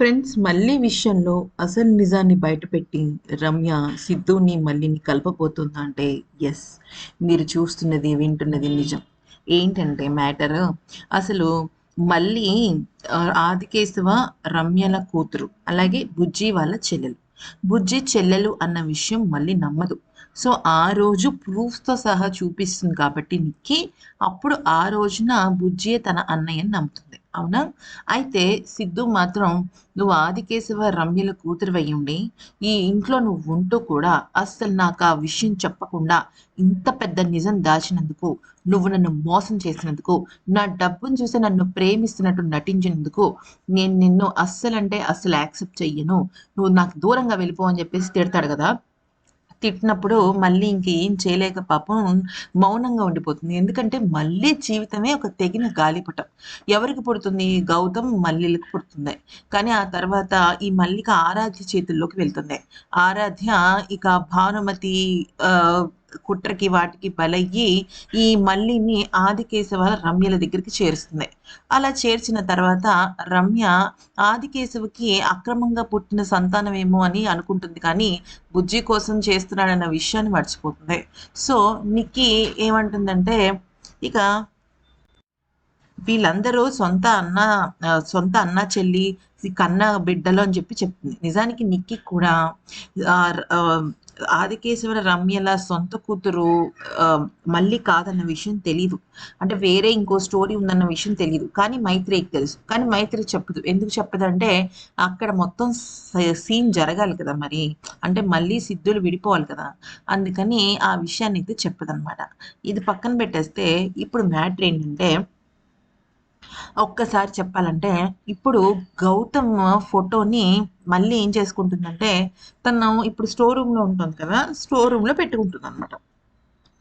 Friends మళ్ళీ విషయంలో అసలు నిజాన్ని బయటపెట్టి రమ్య సిద్ధుని మళ్ళీని కలపబోతుందా అంటే ఎస్, మీరు చూస్తున్నది వింటున్నది నిజం. ఏంటంటే మ్యాటర్ అసలు మళ్ళీ ఆదికేశవ రమ్యల కూతురు అలాగే బుజ్జి వాళ్ళ చెల్లెలు. బుజ్జి చెల్లెలు అన్న విషయం మళ్ళీ నమ్మదు. సో ఆ రోజు ప్రూఫ్తో సహా చూపిస్తుంది కాబట్టి నిక్కి అప్పుడు ఆ రోజున బుజ్జియే తన అన్నయ్యని నమ్ముతుంది. అవునా? అయితే సిద్ధు మాత్రం నువ్వు ఆదికేశవ రమ్యల కూతురువయ్యుండి ఈ ఇంట్లో నువ్వు ఉంటూ కూడా అస్సలు నాకు ఆ విషయం చెప్పకుండా ఇంత పెద్ద నిజం దాచినందుకు, నువ్వు నన్ను మోసం చేసినందుకు, నా డబ్బును చూసి నన్ను ప్రేమిస్తున్నట్టు నటించినందుకు నేను నిన్ను అస్సలంటే అస్సలు యాక్సెప్ట్ చెయ్యను, నువ్వు నాకు దూరంగా వెళ్ళిపో అని చెప్పేసి తిడతాడు కదా. తిట్టినప్పుడు మళ్ళీ ఇంకేం చేయలేక పాపం మౌనంగా ఉండిపోతుంది. ఎందుకంటే మళ్ళీ జీవితమే ఒక తెగిన గాలిపటం. ఎవరికి పుడుతుంది? గౌతమ్ మల్లిలకు పుడుతుంది. కానీ ఆ తర్వాత ఈ మల్లిక ఆరాధ్య చేతుల్లోకి వెళ్తుంది. ఆరాధ్య ఇక భానుమతి కుట్రకి వాటికి బలయ్యి ఈ మల్లిని ఆదికేశవ రమ్యల దగ్గరికి చేరుస్తుంది. అలా చేర్చిన తర్వాత రమ్య ఆదికేశవకి అక్రమంగా పుట్టిన సంతానమేమో అని అనుకుంటుంది, కానీ బుజ్జి కోసం చేస్తున్నాడన్న విషయాన్ని మర్చిపోతుంది. సో నిక్కి ఏమంటుందంటే ఇక వీళ్ళందరూ సొంత అన్న చెల్లి కన్న బిడ్డలు అని చెప్పి చెప్తుంది. నిజానికి నిక్కి కూడా ఆ, ఆ, ఆదికేశవ రమ్యల సొంత కూతురు ఆ, మళ్ళీ కాదన్న విషయం తెలీదు. అంటే వేరే ఇంకో స్టోరీ ఉందన్న విషయం తెలీదు, కానీ మైత్రికి తెలుసు. కానీ మైత్రి చెప్పదు. ఎందుకు చెప్పదంటే అక్కడ మొత్తం సీన్ జరగాలి కదా మరి. అంటే మళ్ళీ సిద్ధులు విడిపోవాలి కదా. అందుకని ఆ విషయాన్ని అయితే చెప్పదనమాట. ఇది పక్కన పెట్టేస్తే ఇప్పుడు మ్యాటర్ ఏంటంటే, ఒక్కసారి చెప్పాలంటే ఇప్పుడు గౌతమ్ ఫోటోని మళ్ళీ ఏం చేసుకుంటుందంటే, తను ఇప్పుడు స్టోర్ రూమ్లో ఉంటుంది కదా, స్టోర్ రూమ్లో పెట్టుకుంటుంది అనమాట.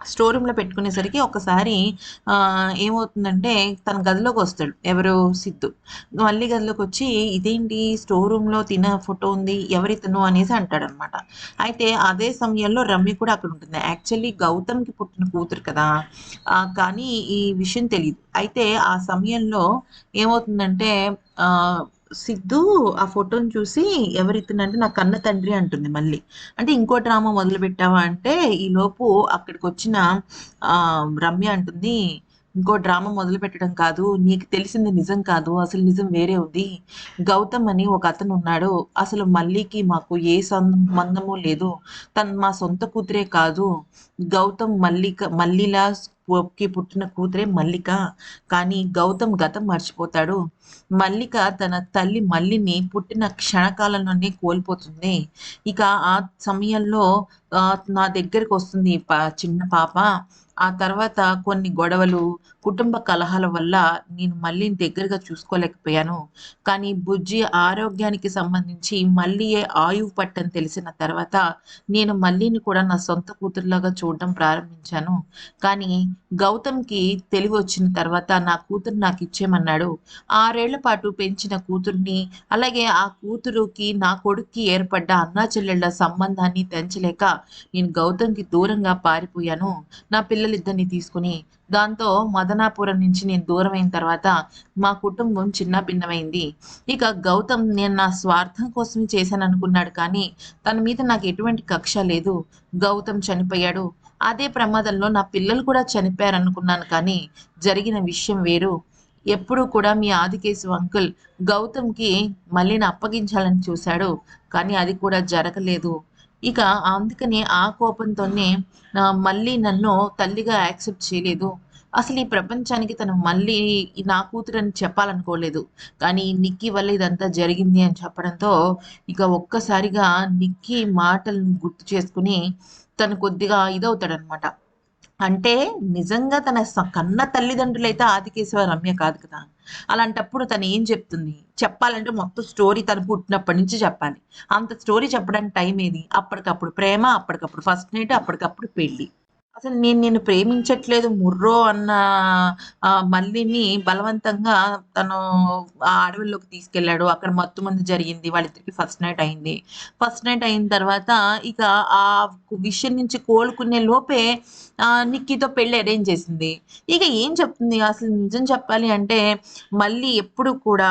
స్టోర్ రూమ్లో పెట్టుకునేసరికి ఒకసారి ఏమవుతుందంటే తన గదిలోకి వస్తాడు ఎవరు, సిద్ధు. మళ్ళీ గదిలోకి వచ్చి ఇదేంటి స్టోర్ రూమ్లో తిన ఫోటో ఉంది, ఎవరితను అనేసి అంటాడనమాట. అయితే అదే సమయంలో రమ్య కూడా అక్కడ ఉంటుంది. యాక్చువల్లీ గౌతమ్కి పుట్టిన కూతురు కదా, కానీ ఈ విషయం తెలియదు. అయితే ఆ సమయంలో ఏమవుతుందంటే ఆ, సిద్ధు ఆ ఫోటోని చూసి ఎవరితనంటే నా కన్న తండ్రి అంటుంది మళ్ళీ. అంటే ఇంకో డ్రామా మొదలు పెట్టావా అంటే ఈలోపు అక్కడికి వచ్చిన రమ్య అంటుంది, ఇంకో డ్రామా మొదలు పెట్టడం కాదు, నీకు తెలిసింది నిజం కాదు, అసలు నిజం వేరే ఉంది. గౌతమ్ అని ఒక అతను ఉన్నాడు, అసలు మల్లికి మాకు ఏ సంబంధము లేదు, తను మా సొంత కూతురే కాదు, గౌతమ్ మల్లిలా కి పుట్టిన కూతురే మల్లిక. కానీ గౌతమ్ గతం మర్చిపోతాడు, మల్లిక తన తల్లి మల్లిని పుట్టిన క్షణకాలంలోనే కోల్పోతుంది. ఇక ఆ సమయంలో నా దగ్గరికి వస్తుంది చిన్న పాప. ఆ తర్వాత కొన్ని గొడవలు, కుటుంబ కలహాల వల్ల నేను మల్లిని దగ్గరగా చూసుకోలేకపోయాను. కానీ బుజ్జి ఆరోగ్యానికి సంబంధించి మల్లియే ఆయువు పట్టని తెలిసిన తర్వాత నేను మల్లిని కూడా నా సొంత కూతురులాగా చూడడం ప్రారంభించాను. కానీ గౌతమ్కి తెలివి వచ్చిన తర్వాత నా కూతురు నాకు ఇచ్చేయమన్నాడు. 6 ఏళ్ల పాటు పెంచిన కూతుర్ని, అలాగే ఆ కూతురుకి నా కొడుక్కి ఏర్పడ్డ అన్నా చెల్లెళ్ళ సంబంధాన్ని తెంచలేక నేను గౌతమ్కి దూరంగా పారిపోయాను నా పిల్లలిద్దరిని తీసుకుని. దాంతో మదనాపురం నుంచి నేను దూరం అయిన తర్వాత మా కుటుంబం చిన్న భిన్నమైంది. ఇక గౌతమ్ నేను నా స్వార్థం కోసమే చేశాను అనుకున్నాడు, కానీ తన మీద నాకు ఎటువంటి కక్ష లేదు. గౌతమ్ చనిపోయాడు, అదే ప్రమాదంలో నా పిల్లలు కూడా చనిపోయారు అనుకున్నాను, కానీ జరిగిన విషయం వేరు. ఎప్పుడూ కూడా మీ ఆదికేశవ అంకుల్ గౌతమ్కి మళ్ళీని అప్పగించాలని చూశాడు, కానీ అది కూడా జరగలేదు. ఇక అందుకని ఆ కోపంతోనే మళ్ళీ నన్ను తల్లిగా యాక్సెప్ట్ చేయలేదు. అసలు ఈ ప్రపంచానికి తను మళ్ళీ నా కూతురని చెప్పాలనుకోలేదు, కానీ నిక్కీ వల్ల ఇదంతా జరిగింది అని చెప్పడంతో ఇక ఒక్కసారిగా నిక్కీ మాటలను గుర్తు చేసుకుని తను కొద్దిగా ఇదవుతాడనమాట. అంటే నిజంగా తన కన్న తల్లిదండ్రులైతే ఆదికేశవ రమ్య కాదు కదా. అలాంటప్పుడు తను ఏం చెప్తుంది? చెప్పాలంటే మొత్తం స్టోరీ తను పుట్టినప్పటి నుంచి చెప్పాలి. అంత స్టోరీ చెప్పడానికి టైం ఏది? అప్పటికప్పుడు ప్రేమ, అప్పటికప్పుడు ఫస్ట్ నైట్, అప్పటికప్పుడు పెళ్లి. అసలు నేను నిన్ను ప్రేమించట్లేదు ముర్రో అన్న మల్లిని బలవంతంగా తను ఆ అడవుల్లోకి తీసుకెళ్ళాడు. అక్కడ మత్తుమందు జరిగింది. వాళ్ళిద్దరికి ఫస్ట్ నైట్ అయింది. ఫస్ట్ నైట్ అయిన తర్వాత ఇక ఆ విషయం నుంచి కోలుకునే లోపే నిక్కీతో పెళ్లి అరేంజ్ చేసింది. ఇక ఏం చెప్తుంది? అసలు నిజం చెప్పాలి అంటే మళ్ళీ ఎప్పుడు కూడా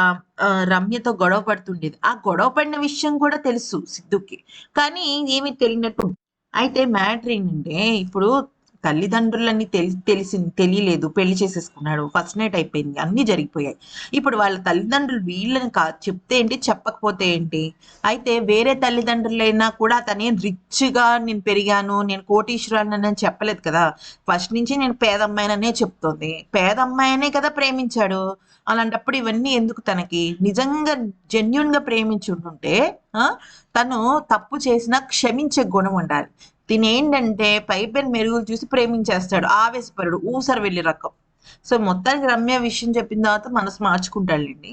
రమ్యతో గొడవ పడుతుండేది. ఆ గొడవ పడిన విషయం కూడా తెలుసు సిద్ధుకి. కానీ ఏమీ తెలియనట్టు అయితే మ్యాటర్ ఏంటంటే ఇప్పుడు తల్లిదండ్రులని తెలియలేదు. పెళ్లి చేసేసుకున్నాడు. ఫస్ట్ నైట్ అయిపోయింది. అన్నీ జరిగిపోయాయి. ఇప్పుడు వాళ్ళ తల్లిదండ్రులు వీళ్ళని చెప్తే ఏంటి? చెప్పకపోతే ఏంటి? అయితే వేరే తల్లిదండ్రులైనా కూడా తనేం రిచ్‌గా నేను పెరిగాను, నేను కోటీశ్వరుడినని చెప్పలేదు కదా! ఫస్ట్ నుంచి నేను పేదమ్మాయిననే చెప్తోంది. పేదమ్మాయనే కదా ప్రేమించాడు. అలాంటప్పుడు ఇవన్నీ ఎందుకు తనకి? నిజంగా జెన్యూన్‌గా ప్రేమించుంటుంటే ఆ! తను తప్పు చేసినా క్షమించే గుణం ఉండాలి. తినేంటంటే పైపైన మెరుగులు చూసి ప్రేమించేస్తాడు. ఆవేశపరుడు. ఊసరవెల్లి రకం. సో, మొత్తానికి రమ్య విషయం చెప్పిన తర్వాత మనసు మార్చుకుంటాడులెండి.